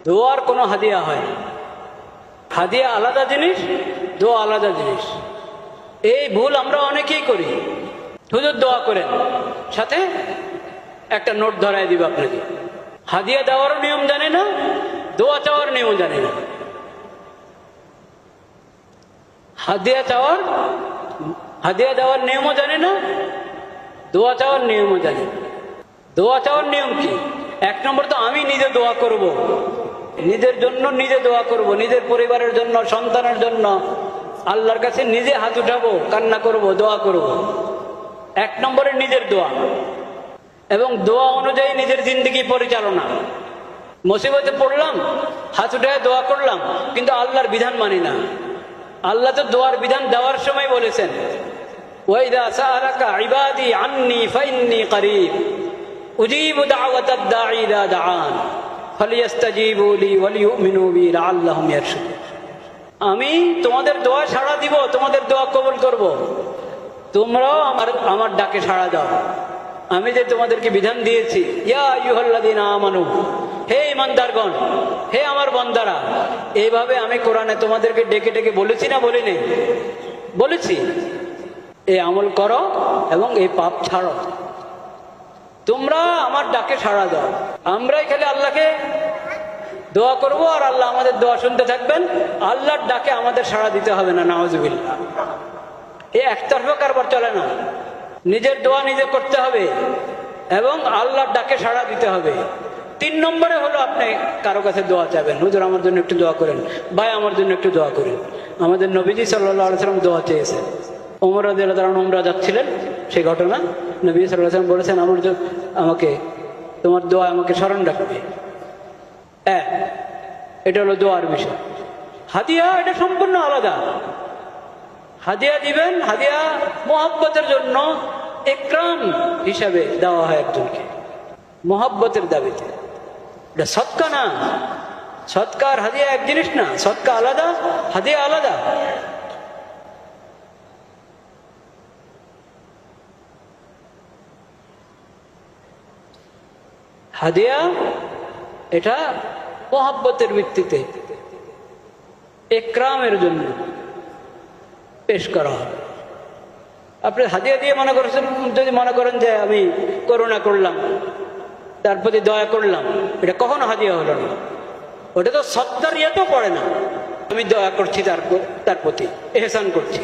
দোয়ার কোনো হাদিয়া হয় না। হাদিয়া আলাদা জিনিস, দোয়া আলাদা জিনিস। এই ভুল আমরা অনেকেই করি। হুজুর দোয়া করেন, সাথে একটা নোট ধরায় দিব আপনাকে। হাদিয়া দেওয়ারও নিয়ম জানে না, দোয়া চাওয়ার নিয়ম জানে না। হাদিয়া দেওয়ার নিয়মও জানে না, দোয়া চাওয়ার নিয়মও জানে না। দোয়া চাওয়ার নিয়ম কি? এক নম্বর তো আমি নিজে দোয়া করব, নিজের জন্য নিজে দোয়া করব, নিজের পরিবারের জন্য, সন্তানের জন্য আল্লাহর কাছে নিজে হাত উঠাবো, কান্না করব, দোয়া করব। এক নম্বরে নিজের দোয়া, এবং দোয়া অনুযায়ী নিজের জিন্দেগি পরিচালনা। মুসিবতে পড়লাম, হাত উঠে দোয়া করলাম, কিন্তু আল্লাহর বিধান মানি না। আল্লাহ তো দোয়ার বিধান দেওয়ার সময় বলেছেন, ওয়াইদা সাআলাকা ইবাদি আন্নী ফাইন্নী করিব উজিবু দাওয়াতাদ দাঈ ইযা দাআন ফালিয়াস্তাজিবু লি ওয়ালিয়ুমিনু বি লাআল্লাহুম ইয়ারশুদুন। আমি তোমাদের দোয়া সাড়া দিব, তোমাদের দোয়া কবুল করব, তোমরাও আমার ডাকে সাড়া দাও। আমি যে তোমাদেরকে বিধান দিয়েছি, ইয়া আইয়ুহাল্লাযীনা আমানু, হে ঈমানদারগণ, হে আমার বান্দারা, এইভাবে আমি কোরআনে তোমাদেরকে ডেকে ডেকে বলেছি না বলিনি? বলেছি। এই আমল করো এবং এই পাপ ছাড়ো, তোমরা আমার ডাকে সাড়া দাও। আমরাই খালি আল্লাহকে দোয়া করব আর আল্লাহ আমাদের দোয়া শুনতে থাকবেন। আল্লাহর ডাকে আমাদের সাড়া দিতে হবে না, নাউজুবিল্লাহ। এই একতরফা কারবার চলে না। নিজের দোয়া নিজে করতে হবে এবং আল্লাহর ডাকে সাড়া দিতে হবে। 3 নম্বরে হলো আপনি কারো কাছে দোয়া চাইবেন, হুজুর আমার জন্য একটু দোয়া করেন, ভাই আমার জন্য একটু দোয়া করেন। আমাদের নবীজি সাল্লাল্লাহু আলাইহি ওয়াসাল্লাম দোয়া চেয়েছেন। ওমর রাদিয়াল্লাহু তাআলা উমরা যাচ্ছিলেন, সেই ঘটনা নবী সাল্লাল্লাহু আলাইহি ওয়াসাল্লাম বলেছেন, আমাকে তোমার দোয়া আমাকে স্মরণ রাখবে। এটা হলো দোয়ার বিষয়। হাদিয়া এটা সম্পূর্ণ আলাদা। হাদিয়া দিবেন, হাদিয়া মোহাব্বতের জন্য, ইকরাম হিসাবে দেওয়া হয় একজনকে, মোহাব্বতের দাবিতে। এটা সদকা না। সদকা আর হাদিয়া এক জিনিস না। সদকা আলাদা, হাদিয়া আলাদা। হাদিয়া এটা মোহাব্বতের ভিত্তিতে ইকরামের জন্য পেশ করা হয়। আপনি হাদিয়া দিয়ে মনে করছেন, যদি মনে করেন যে আমি করুণা করলাম, তার প্রতি দয়া করলাম, এটা কখনো হাদিয়া হলো না। ওটা তো সদকার ইয়েতেও পড়ে না। আমি দয়া করছি তার প্রতি, এহসান করছি।